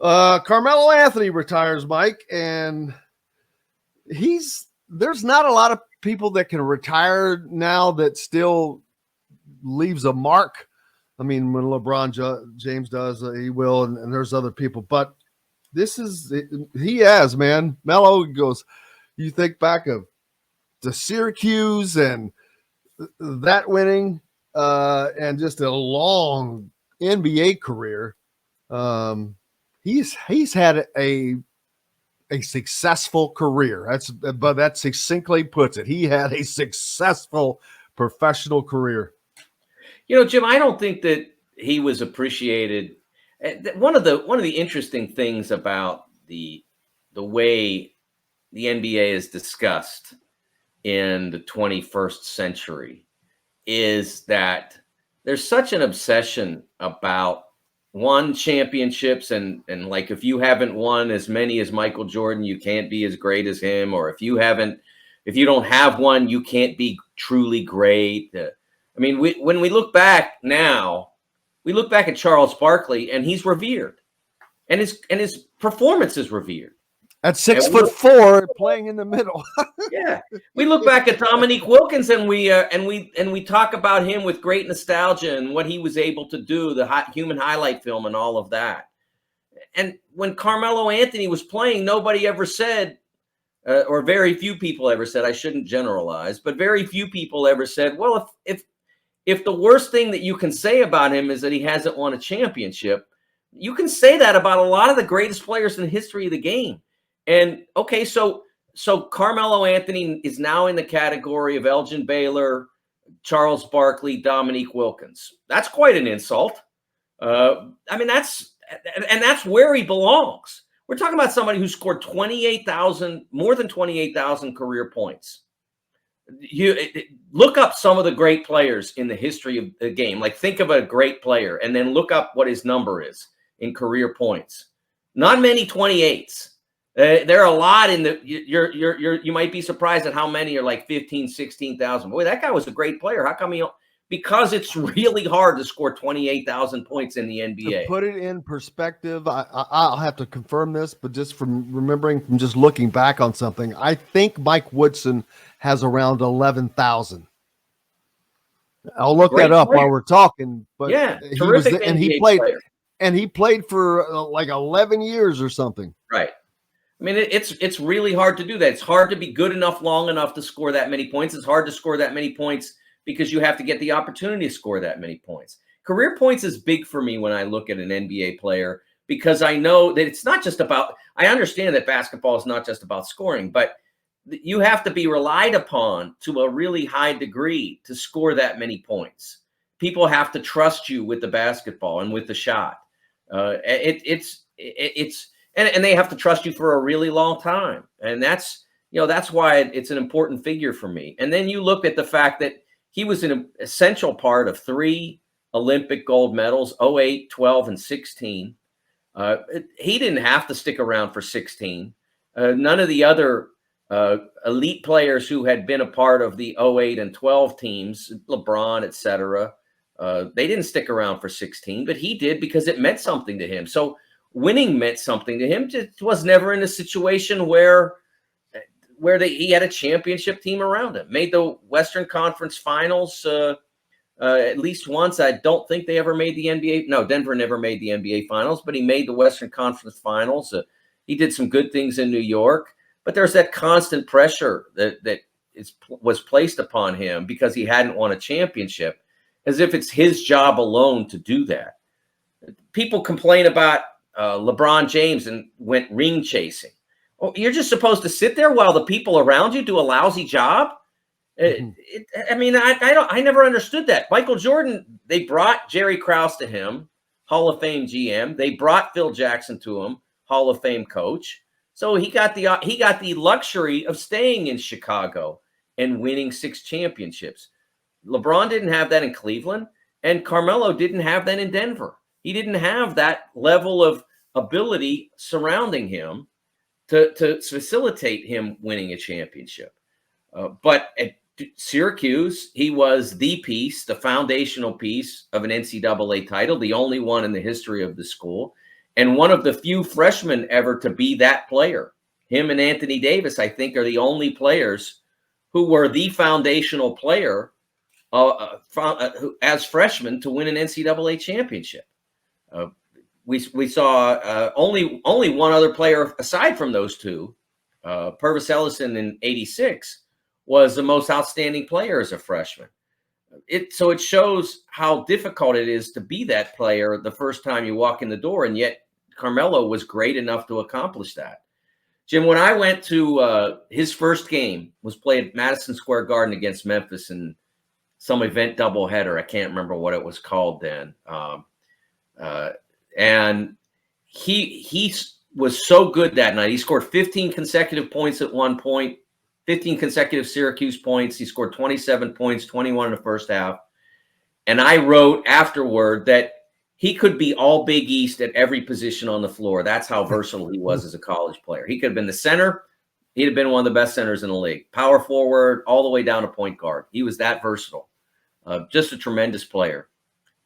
Carmelo Anthony retires, Mike, and there's not a lot of people that can retire now that still leaves a mark. I mean, when James does, he will, and there's other people, but he has, man. Melo goes, you think back of the Syracuse and that winning, and just a long NBA career. He's had a successful career. But that succinctly puts it. He had a successful professional career. Jim, I don't think that he was appreciated. One of the interesting things about the way the NBA is discussed in the 21st century is that there's such an obsession about won championships and like if you haven't won as many as Michael Jordan, you can't be as great as him, or if you don't have one, you can't be truly great. I mean, when we look back now, we look back at Charles Barkley and he's revered, and his performance is revered. At 6'4", playing in the middle. Yeah, we look back at Dominique Wilkins and we talk about him with great nostalgia and what he was able to do, the human highlight film and all of that. And when Carmelo Anthony was playing, nobody ever said, or very few people ever said, I shouldn't generalize, but very few people ever said, well, if the worst thing that you can say about him is that he hasn't won a championship, you can say that about a lot of the greatest players in the history of the game. And okay, so Carmelo Anthony is now in the category of Elgin Baylor, Charles Barkley, Dominique Wilkins. That's quite an insult. I mean, that's where he belongs. We're talking about somebody who scored more than 28,000 career points. You look up some of the great players in the history of the game. Like think of a great player and then look up what his number is in career points. Not many 28s. There are a lot in the you might be surprised at how many are like 15, 16,000. Boy, that guy was a great player. How come because it's really hard to score 28,000 points in the NBA. To put it in perspective, I'll have to confirm this, but just from remembering, from just looking back on something, I think Mike Woodson has around 11,000. I'll look that up while we're talking. But yeah, he played for like 11 years or something. Right. I mean, it's really hard to do that. It's hard to be good enough long enough to score that many points. It's hard to score that many points because you have to get the opportunity to score that many points. Career points is big for me when I look at an NBA player because I know that it's not just about – I understand that basketball is not just about scoring, but you have to be relied upon to a really high degree to score that many points. People have to trust you with the basketball and with the shot. And they have to trust you for a really long time. And that's why it's an important figure for me. And then you look at the fact that he was an essential part of 3 Olympic gold medals, 08, 12, and 16. He didn't have to stick around for 16. None of the other elite players who had been a part of the 08 and 12 teams, LeBron, et cetera, they didn't stick around for 16, but he did because it meant something to him. So winning meant something to him. Just was never in a situation where he had a championship team around him. Made the Western Conference Finals at least once. I don't think they ever made the NBA. No, Denver never made the NBA Finals, but he made the Western Conference Finals. He did some good things in New York, but there's that constant pressure that was placed upon him because he hadn't won a championship, as if it's his job alone to do that. People complain about LeBron James and went ring chasing. Oh, you're just supposed to sit there while the people around you do a lousy job. I never understood that. Michael Jordan, they brought Jerry Krause to him, Hall of Fame GM. They brought Phil Jackson to him, Hall of Fame coach. So he got the luxury of staying in Chicago and winning 6 championships. LeBron didn't have that in Cleveland, and Carmelo didn't have that in Denver. He didn't have that level of ability surrounding him to facilitate him winning a championship. But at Syracuse, he was the foundational piece of an NCAA title, the only one in the history of the school. and one of the few freshmen ever to be that player. Him and Anthony Davis, I think, are the only players who were the foundational player as freshmen to win an NCAA championship. We saw only one other player aside from those two, Purvis Ellison in '86, was the most outstanding player as a freshman. So it shows how difficult it is to be that player the first time you walk in the door, and yet Carmelo was great enough to accomplish that. Jim, when I went to his first game was played at Madison Square Garden against Memphis in some event doubleheader. I can't remember what it was called then. And he was so good that night. He scored 15 consecutive points at one point, 15 consecutive Syracuse points. He scored 27 points, 21 in the first half. And I wrote afterward that he could be all Big East at every position on the floor. That's how versatile he was as a college player. He could have been the center. He'd have been one of the best centers in the league. Power forward, all the way down to point guard. He was that versatile. Just a tremendous player.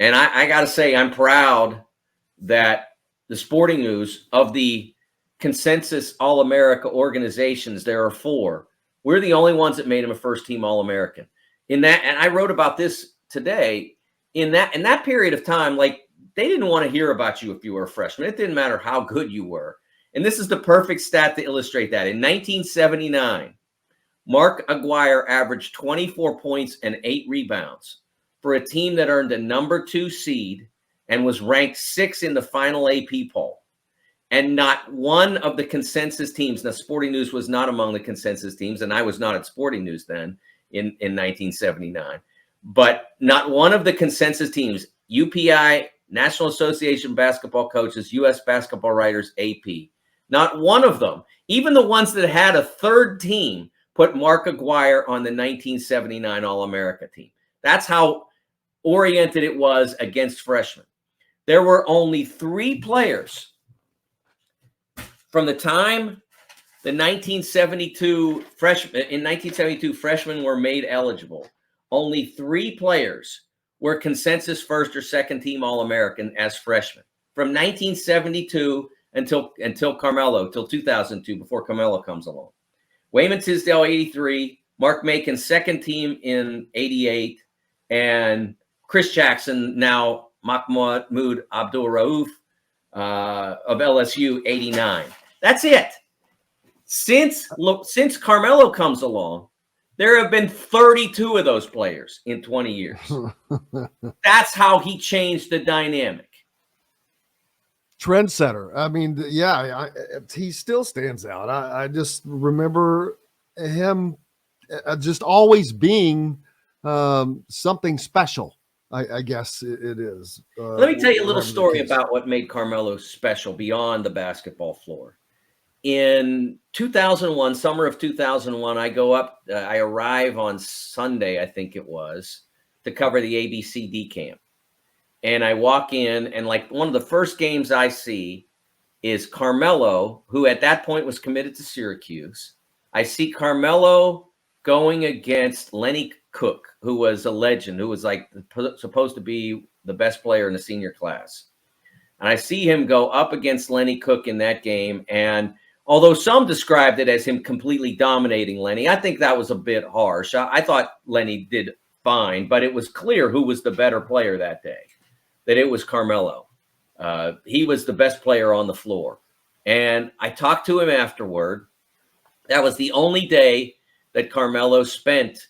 And I got to say, I'm proud that the Sporting News, of the consensus All-America organizations, there are 4. We're the only ones that made him a first-team All-American. In that, and I wrote about this today, in that period of time, like, they didn't want to hear about you if you were a freshman. It didn't matter how good you were. And this is the perfect stat to illustrate that. In 1979, Mark Aguirre averaged 24 points and 8 rebounds for a team that earned a number 2 seed and was ranked 6th in the final AP poll. And not one of the consensus teams, now Sporting News was not among the consensus teams, and I was not at Sporting News then in 1979, but not one of the consensus teams, UPI, National Association of Basketball Coaches, U.S. Basketball Writers, AP, not one of them, even the ones that had a third team, put Mark Aguirre on the 1979 All-America team. That's how oriented it was against freshmen. There were only 3 players from the time the 1972 freshmen were made eligible. Only 3 players were consensus first or second team All-American as freshmen from 1972 until Carmelo, till 2002, before Carmelo comes along. Wayman Tisdale, 83, Mark Macon, second team in 88, and Chris Jackson, now Mahmoud Abdul-Rauf of LSU, 89. That's it. Since Carmelo comes along, there have been 32 of those players in 20 years. That's how he changed the dynamic. Trendsetter. I mean, yeah, he still stands out. I just remember him just always being something special. I guess it is. Let me tell you a little story about what made Carmelo special beyond the basketball floor. In 2001, summer of 2001, I arrive on Sunday, I think it was, to cover the ABCD camp. And I walk in, and like one of the first games I see is Carmelo, who at that point was committed to Syracuse. I see Carmelo going against Lenny Cook, who was a legend, who was like supposed to be the best player in the senior class. And I see him go up against Lenny Cook in that game. And although some described it as him completely dominating Lenny, I think that was a bit harsh. I thought Lenny did fine, but it was clear who was the better player that day, that it was Carmelo. He was the best player on the floor. And I talked to him afterward. That was the only day that Carmelo spent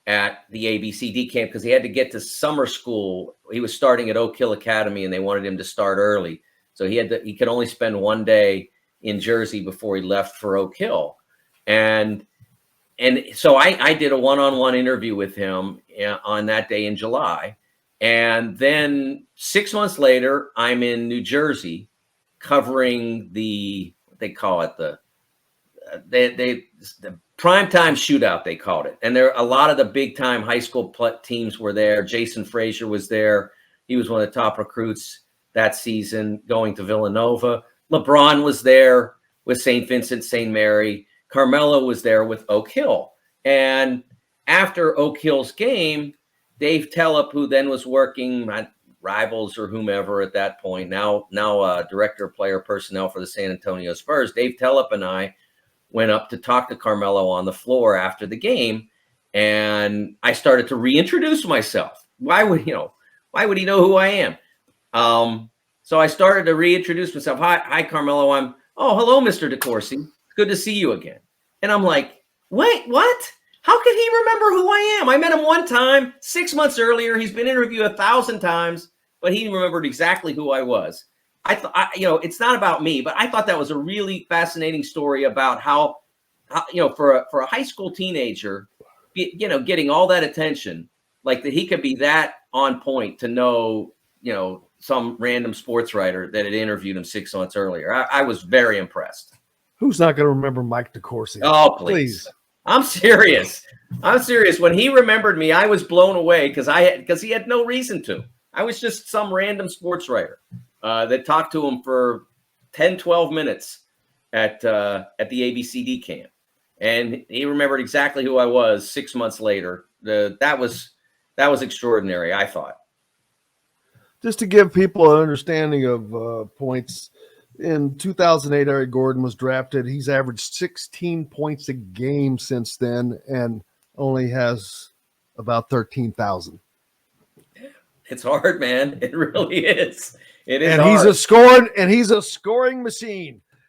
at the ABCD camp because he had to get to summer school. He was starting at Oak Hill Academy, and they wanted him to start early. So he could only spend one day in Jersey before he left for Oak Hill. And so I did a one-on-one interview with him on that day in July. And then 6 months later, I'm in New Jersey covering what they call it, the primetime shootout, they called it. And there a lot of the big-time high school teams were there. Jason Frazier was there. He was one of the top recruits that season going to Villanova. LeBron was there with St. Vincent, St. Mary. Carmelo was there with Oak Hill. And after Oak Hill's game, Dave Telep, who then was working, rivals or whomever at that point. Now, director of player personnel for the San Antonio Spurs, Dave Tellep and I went up to talk to Carmelo on the floor after the game, and I started to reintroduce myself. Why would he know who I am? So I started to reintroduce myself. Hi, Carmelo. Hello, Mr. DeCourcy. Good to see you again. And I'm like, wait, what? How could he remember who I am? I met him one time 6 months earlier. He's been interviewed 1,000 times, but he remembered exactly who I was. I thought, it's not about me, but I thought that was a really fascinating story about how for a high school teenager, getting all that attention, like that he could be that on point to know, some random sports writer that had interviewed him 6 months earlier. I was very impressed. Who's not going to remember Mike DeCourcy? Oh, please. I'm serious. When he remembered me, I was blown away because he had no reason to. I was just some random sports writer that talked to him for 10, 12 minutes at the ABCD camp. And he remembered exactly who I was 6 months later. That was extraordinary, I thought. Just to give people an understanding of points, in 2008, Eric Gordon was drafted. He's averaged 16 points a game since then and only has about 13,000. It's hard, man. It really is. It is and hard. he's a scoring machine.